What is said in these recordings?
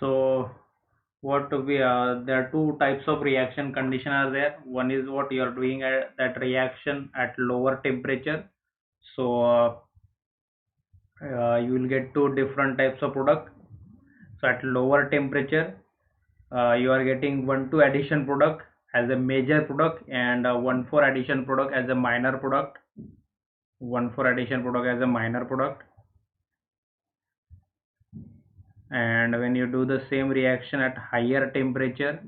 So what we there are two types of reaction condition are there. One is what you are doing at that reaction at lower temperature. So you will get two different types of product. So at lower temperature, you are getting 1,2 addition product as a major product, and 1,4 addition product as a minor product. 1,4 addition product as a minor product. And when you do the same reaction at higher temperature,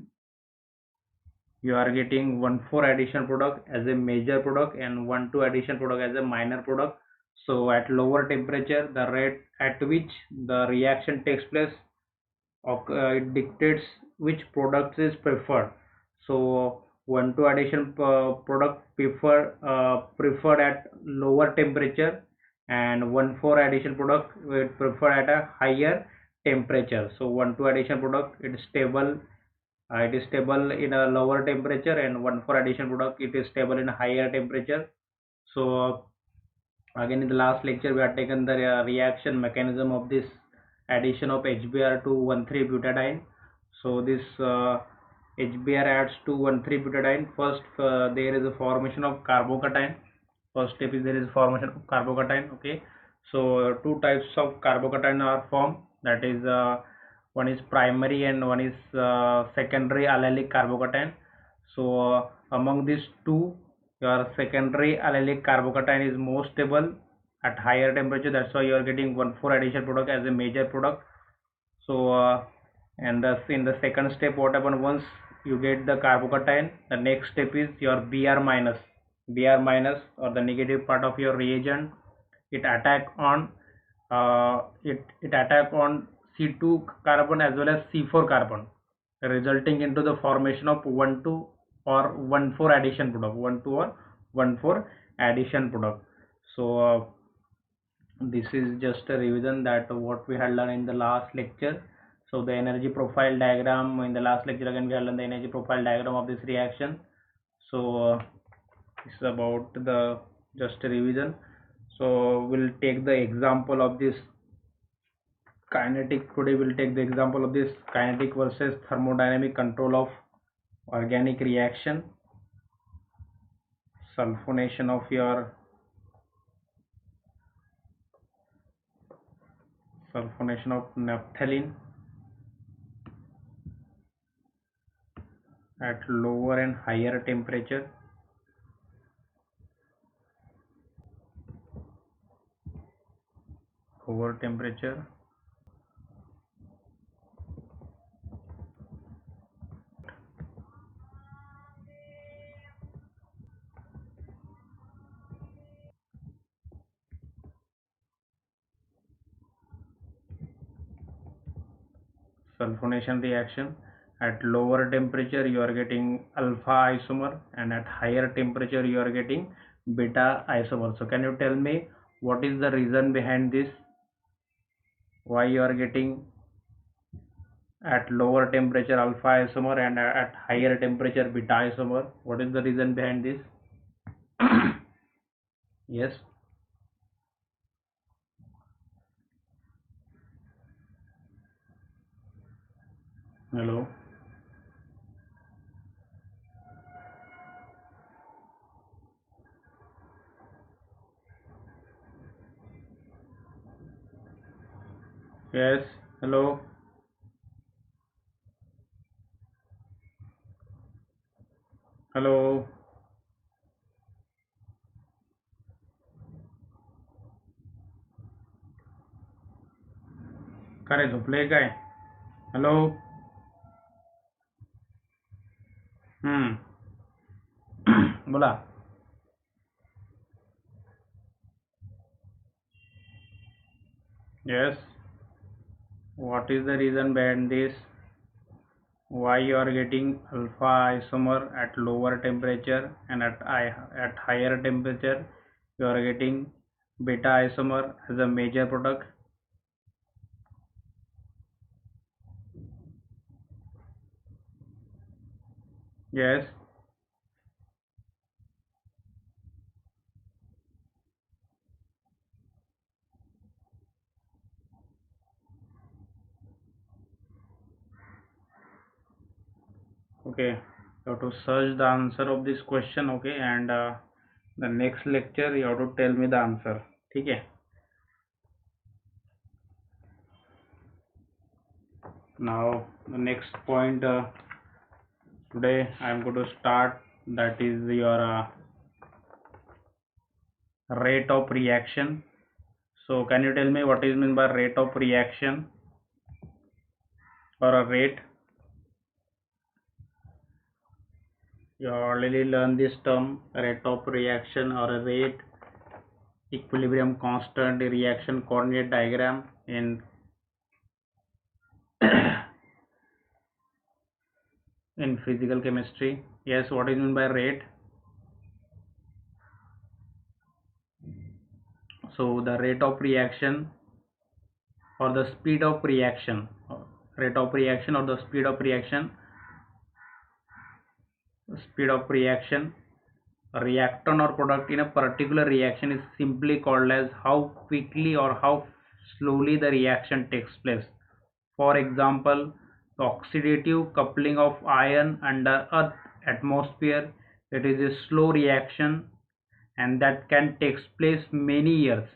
you are getting 1,4 addition product as a major product and 1,2 addition product as a minor product. So at lower temperature, the rate at which the reaction takes place, it dictates which product is preferred. So 1,2 addition product preferred at lower temperature, and 1,4 addition product preferred at a higher temperature. So 1,2 addition product, it is stable in a lower temperature, and 1,4 addition product, it is stable in a higher temperature. So again, in the last lecture we have taken the reaction mechanism of this addition of HBr to 1,3-butadiene. So this HBr adds to 1,3-butadiene. First there is a formation of carbocation. First step is there is formation of carbocation. Okay, so two types of carbocation are formed, that is one is primary and one is secondary allylic carbocation. So among these two, your secondary allylic carbocation is more stable at higher temperature. That's why you are getting 1,4 addition product as a major product. So and thus in the second step, what happens once you get the carbocation, the next step is your Br minus. Br minus, or the negative part of your reagent, it attack on C2 carbon as well as C4 carbon, resulting into the formation of 1,2 or 1,4 addition product, 1,2 or 1,4 addition product. So this is just a revision that what we had learned in the last lecture. So the energy profile diagram in the last lecture, again we have learned the energy profile diagram of this reaction. So this is about the just a revision. So we'll take the example of this kinetic. Today we'll take the example of this kinetic versus thermodynamic control of organic reaction. Sulfonation of naphthalene at lower and higher temperature. Lower temperature, sulfonation reaction. At lower temperature you are getting alpha isomer, and at higher temperature you are getting beta isomer. So can you tell me what is the reason behind this? Why you are getting at lower temperature alpha isomer and at higher temperature beta isomer? What is the reason behind this? Yes. Hello. Yes. Hello. Hello. काय रे झोपले काय? Hello. बोला. Yes. What is the reason behind this? Why you are getting alpha isomer at lower temperature, and at higher temperature you are getting beta isomer as a major product? Yes. Okay, you have to search the answer of this question. Okay, and the next lecture you have to tell me the answer. ठीक है. Now the next point today I am going to start, that is your rate of reaction. So can you tell me what is meant by rate of reaction or a rate? You already learned this term, rate of reaction or a rate, equilibrium constant, reaction coordinate diagram in in physical chemistry. Yes, what is meant by rate? So the rate of reaction or the speed of reaction, rate of reaction or the speed of reaction, a reactant or product in a particular reaction is simply called as how quickly or how slowly the reaction takes place. For example, the oxidative coupling of iron under Earth atmosphere, it is a slow reaction and that can take place many years.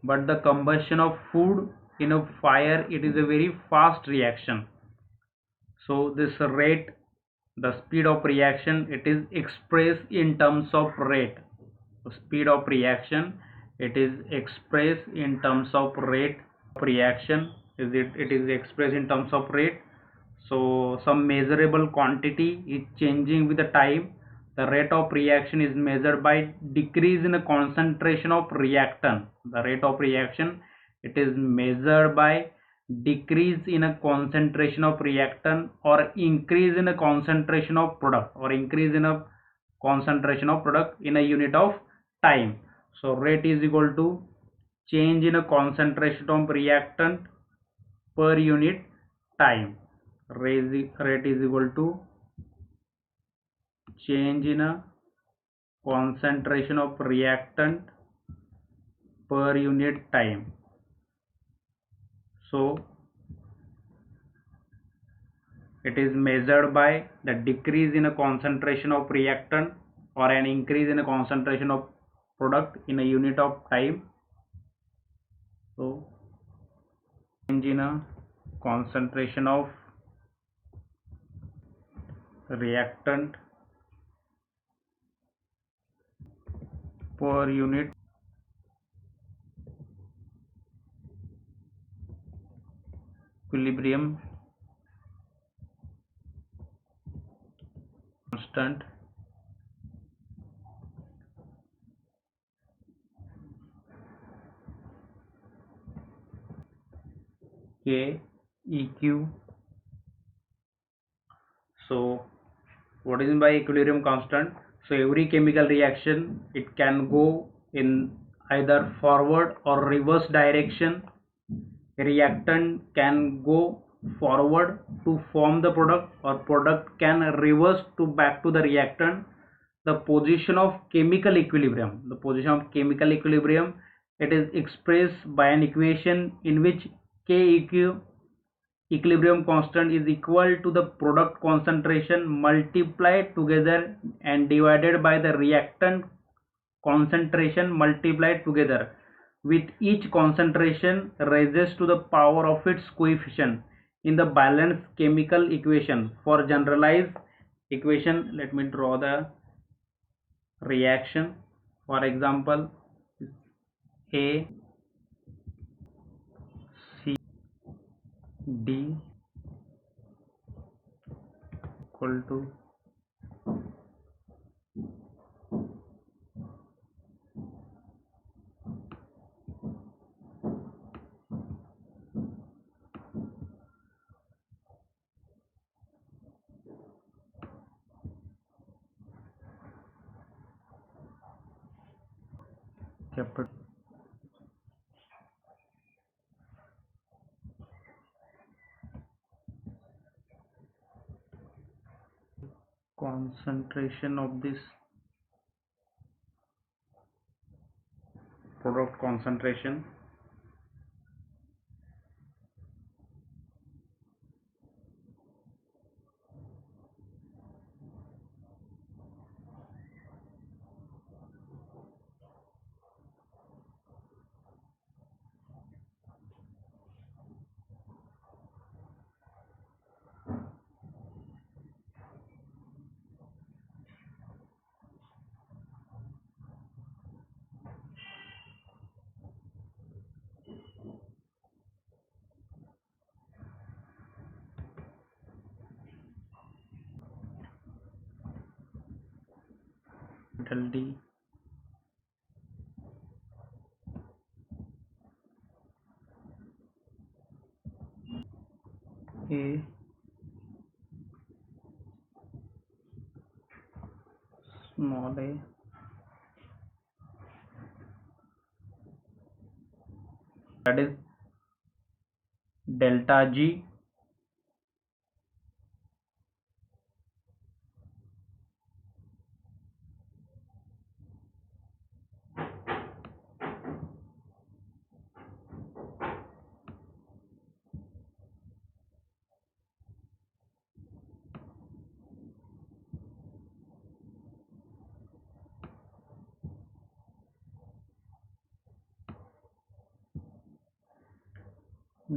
But the combustion of food in a fire, it is a very fast reaction. So this rate, the speed of reaction, it is expressed in terms of rate. So speed of reaction, it is expressed in terms of rate. Reaction is it is expressed in terms of rate. So some measurable quantity is changing with the time. The rate of reaction is measured by decrease in the concentration of reactant. The rate of reaction, it is measured by decrease in a concentration of reactant or increase in a concentration of product or increase in a concentration of product in a unit of time. So rate is equal to change in a concentration of reactant per unit time. Rate is equal to change in a concentration of reactant per unit time. So it is measured by the decrease in a concentration of reactant or an increase in a concentration of product in a unit of time. So change in a concentration of reactant per unit equilibrium constant K EQ. So what is by equilibrium constant? So every chemical reaction, it can go in either forward or reverse direction. Reactant can go forward to form the product or product can reverse to back to the reactant. The position of chemical equilibrium, it is expressed by an equation in which Keq, equilibrium constant, is equal to the product concentration multiplied together and divided by the reactant concentration multiplied together, with each concentration raises to the power of its coefficient in the balanced chemical equation. For generalized equation, let me draw the reaction. For example, A C D equal to capital concentration of this product concentration capital D A small a, that is delta G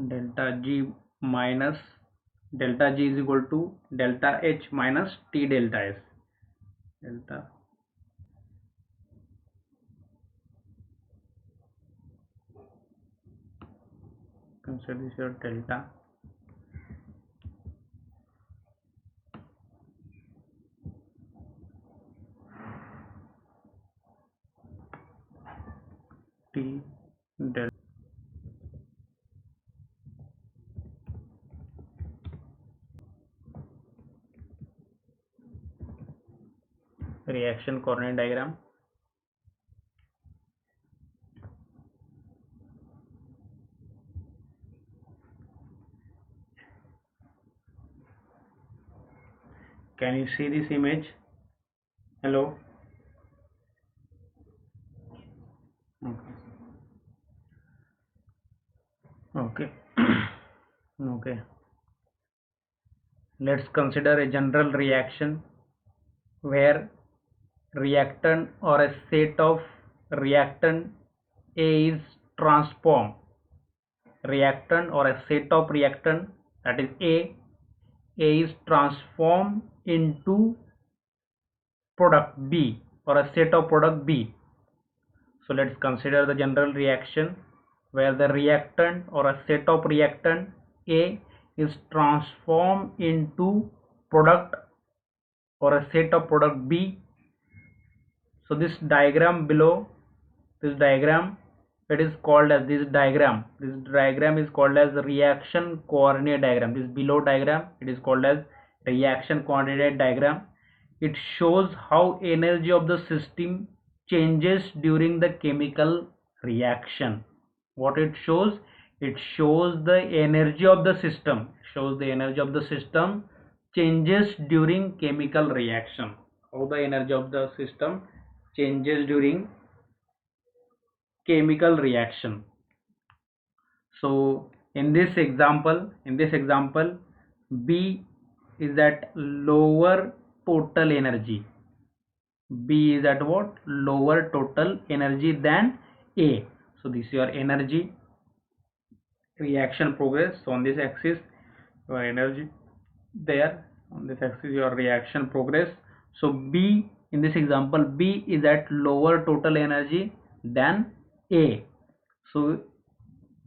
delta G minus delta G is equal to delta H minus T delta S. Delta, consider this your delta T delta reaction coordinate diagram. Can you see this image? Hello. Okay. Okay. Okay. Let's consider a general reaction where reactant or a set of reactant A is transformed. Reactant or a set of reactant, that is A is transformed into product B or a set of product B. So let's consider the general reaction where the reactant or a set of reactant A is transformed into product or a set of product B. So this diagram below, this diagram, it is called as this diagram is called as reaction coordinate diagram. This below diagram, it is called as reaction coordinate diagram. It shows how energy of the system changes during the chemical reaction. What it shows? It shows the energy of the system. Changes during chemical reaction. How the energy of the system changes during chemical reaction. So in this example, B is at lower total energy. B is at what? Lower total energy than A. So this is your energy reaction progress. So on this axis your energy, there on this axis your reaction progress. So B, in this example, B is at lower total energy than A. So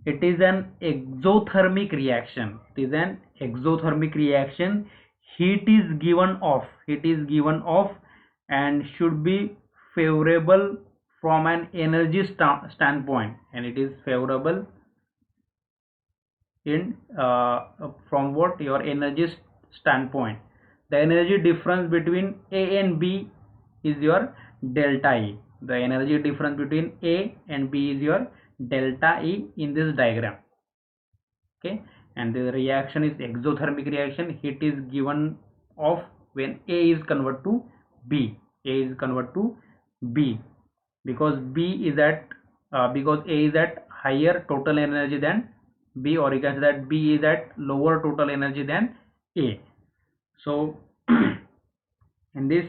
it is an exothermic reaction. Heat is given off and should be favorable from an energy standpoint, and it is favorable in from what your energy standpoint. The energy difference between A and B is your delta E. The energy difference between A and B is your delta E in this diagram. Okay, and the reaction is exothermic reaction. Heat is given off when A is converted to B. Because because A is at higher total energy than B, or you can say that B is at lower total energy than A. So in this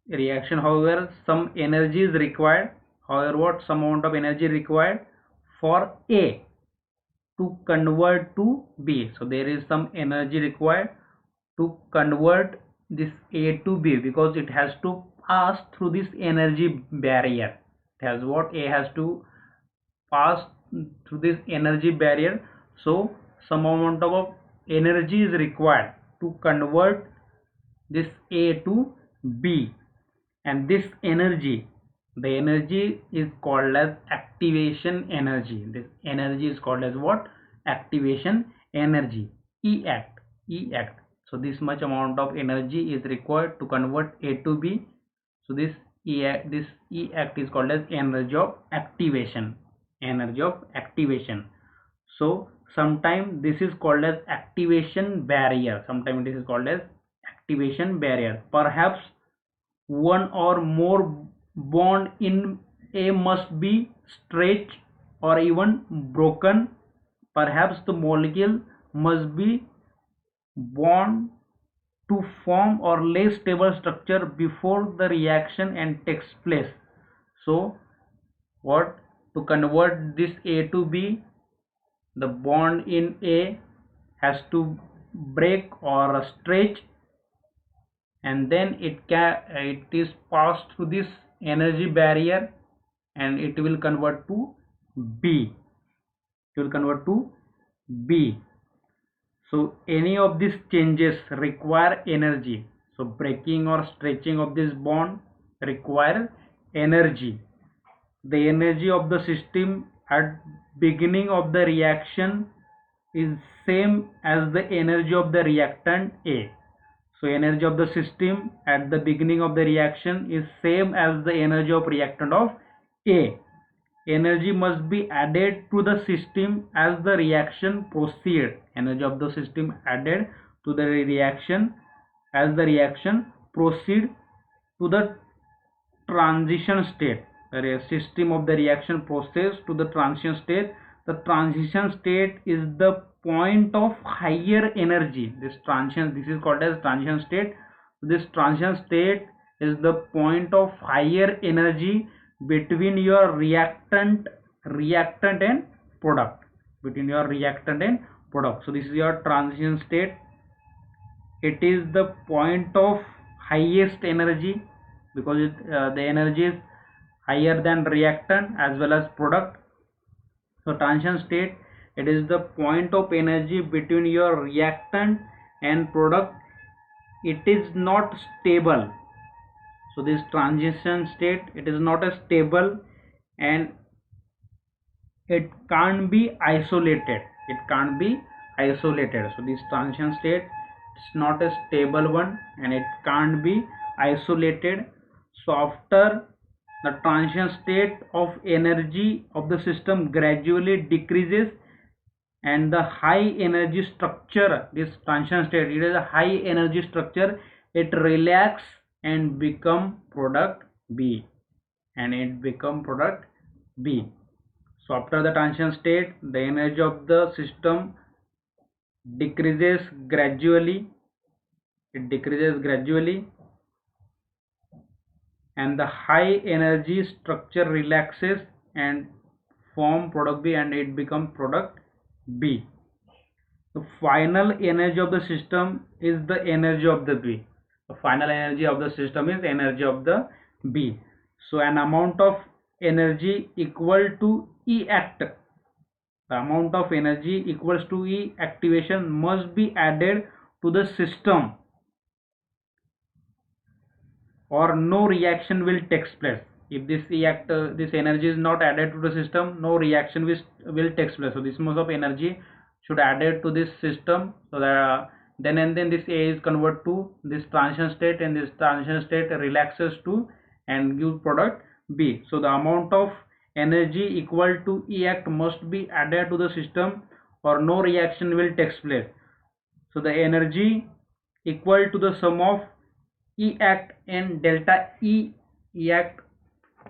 reaction, however, some energy is required. Some amount of energy required for A to convert to B. So there is some energy required to convert this A to B, because it has to pass through this energy barrier. A has to pass through this energy barrier. So some amount of energy is required to convert this A to B. and this energy, the energy is called as activation energy. This energy is called as what? Activation energy. E act. So this much amount of energy is required to convert A to B. So this E act is called as energy of activation. Energy of activation. So sometimes this is called as activation barrier. Sometimes this is called as activation barrier. Perhaps one or more bond in A must be stretched or even broken. Perhaps the molecule must be bound to form or less stable structure before the reaction and takes place. So what, to convert this A to B, the bond in A has to break or stretch, and then it is passed through this energy barrier, and it will convert to B. It will convert to B. So any of these changes require energy. So breaking or stretching of this bond require energy. The energy of the system at beginning of the reaction is same as the energy of the reactant A. So energy of the system at the beginning of the reaction is same as the energy of reactant of A. Energy must be added to the system as the reaction proceeds. Energy of the system added to the reaction as the reaction proceeds to the transition state. The system of the reaction process to the transition state. The transition state is the point of higher energy. This is called as transition state. This transition state is the point of higher energy between your reactant and product. Between your reactant and product. So this is your transition state. It is the point of highest energy because the energy is higher than reactant as well as product. So transition state, it is the point of energy between your reactant and product. It is not stable. So this transition state, it is not a stable and it can't be isolated. It can't be isolated. So this transition state is not a stable one and it can't be isolated. So after the transition state of energy of the system gradually decreases and the high energy structure, this transition state, it is a high energy structure, it relax and become product B, and it become product B. So after the transition state, the energy of the system decreases gradually. It decreases gradually and the high energy structure relaxes and form product B and it become product B. The final energy of the system is the energy of the B. The final energy of the system is energy of the B. So an amount of energy equal to E act. The amount of energy equals to E activation must be added to the system or no reaction will take place. If this this energy is not added to the system, no reaction will take place. So this much of energy should added to this system, so that then and then this A is converted to this transition state and this transition state relaxes to and give product B. So the amount of energy equal to E act must be added to the system or no reaction will take place. So the energy equal to the sum of E act and delta E act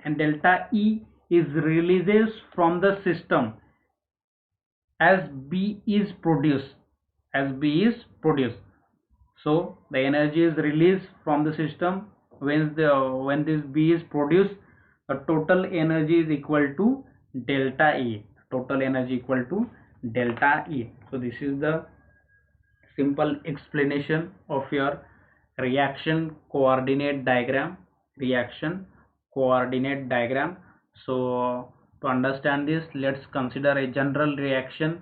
and delta E is releases from the system as B is produced. So the energy is released from the system when this B is produced. The total energy is equal to delta E. Total energy equal to delta E. So this is the simple explanation of your reaction coordinate diagram. So to understand this, let's consider a general reaction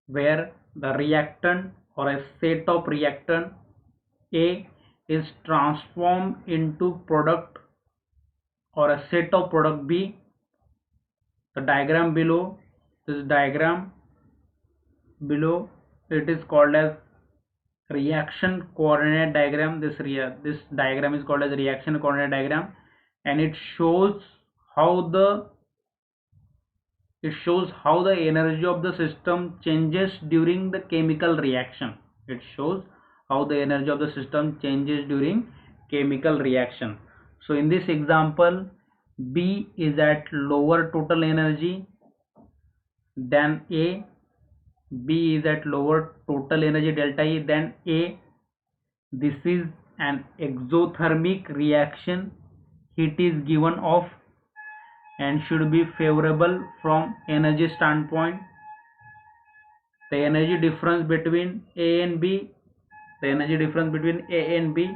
where the reactant or a set of reactant A is transformed into product or a set of product B. The diagram below, this diagram below, it is called as reaction coordinate diagram. This diagram is called as reaction coordinate diagram, and it shows how the energy of the system changes during the chemical reaction. It shows how the energy of the system changes during chemical reaction. So in this example, B is at lower total energy than A. B is at lower total energy delta E than A. This is an exothermic reaction. Heat is given off and should be favorable from energy standpoint. The energy difference between A and B, the energy difference between A and B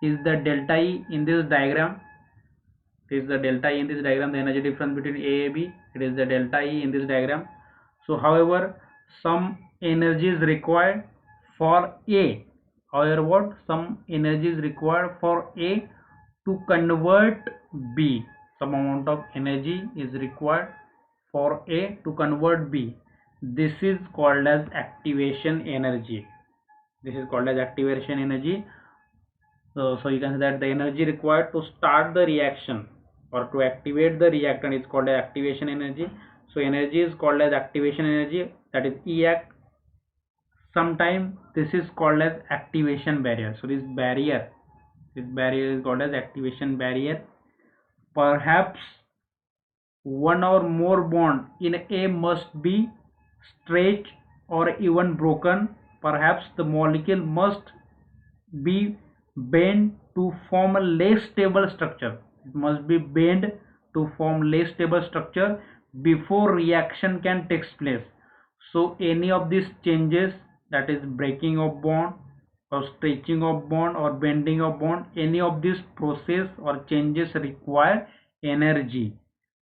is the delta E in this diagram. This is the delta E in this diagram, the energy difference between A and B, it is the delta E in this diagram. So however, some energy is required for A. However, what? Some energy is required for A to convert B. Some amount of energy is required for A to convert B. This is called as activation energy. This is called as activation energy. So you can say that the energy required to start the reaction or to activate the reactant is called as activation energy. So energy is called as activation energy, that is EACT. Sometimes this is called as activation barrier. So this barrier is called as activation barrier. Perhaps one or more bond in A must be stretched or even broken. Perhaps the molecule must be bent to form a less stable structure. It must be bent to form less stable structure before reaction can take place. So any of these changes, that is breaking of bond or stretching of bond or bending of bond, any of these process or changes require energy.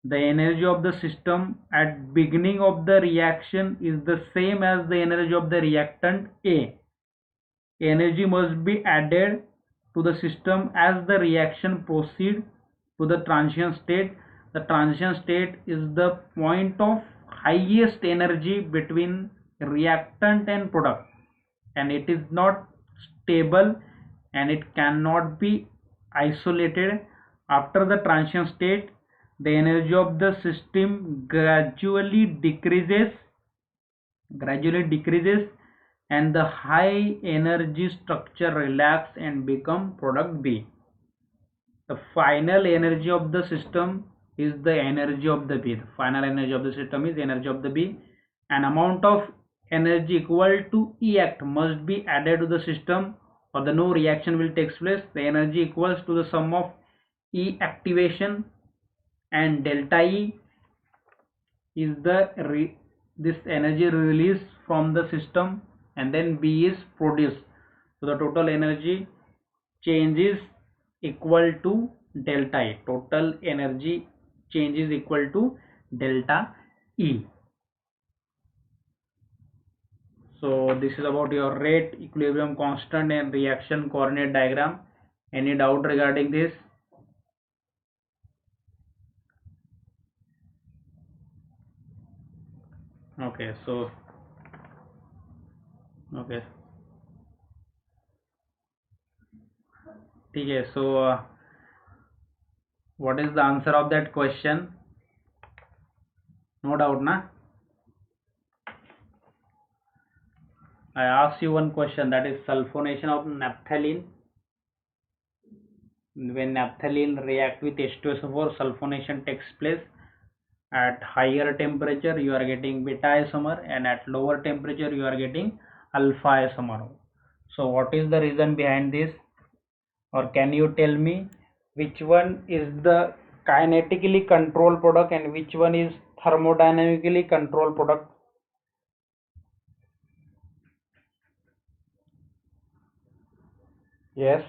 The energy of the system at beginning of the reaction is the same as the energy of the reactant A. Energy must be added to the system as the reaction proceeds to the transition state. The transition state is the point of highest energy between reactant and product, and it is not stable and it cannot be isolated. After the transition state, the energy of the system gradually decreases and the high energy structure relax and become product B. The final energy of the system is the energy of the B. The final energy of the system is energy of the B. An amount of energy equal to EACT must be added to the system or the no reaction will take place. The energy equals to the sum of E activation and delta E is this energy released from the system, and then B is produced. So the total energy change is equal to delta E. Total energy change is equal to delta E. So this is about your rate, equilibrium constant and reaction coordinate diagram. Any doubt regarding this? Okay, so okay, okay, so what is the answer of that question? No doubt, na? I asked you one question, that is sulfonation of naphthalene. When naphthalene react with H2SO4, sulfonation takes place. At higher temperature you are getting beta isomer, and at lower temperature you are getting alpha isomer. So what is the reason behind this, or can you tell me which one is the kinetically controlled product and which one is thermodynamically controlled product? Yes.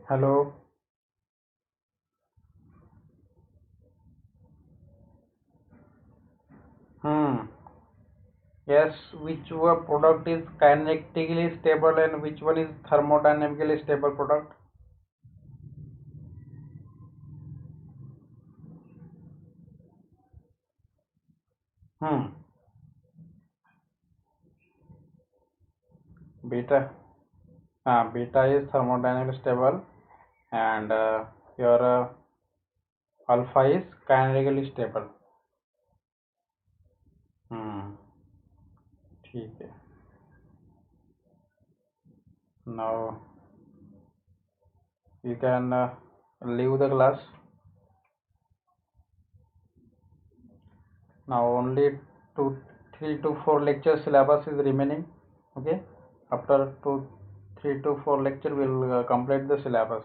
Hello. Hmm. Yes, which one product is kinetically stable and which one is thermodynamically stable product? Hmm. Beta. Beta is thermodynamically stable and your alpha is kinetically stable. Hmm. ठीक है. Now you can leave the class. Now only 3 to 4 lecture syllabus is remaining. Okay. After 3 to 4 lecture we'll complete the syllabus.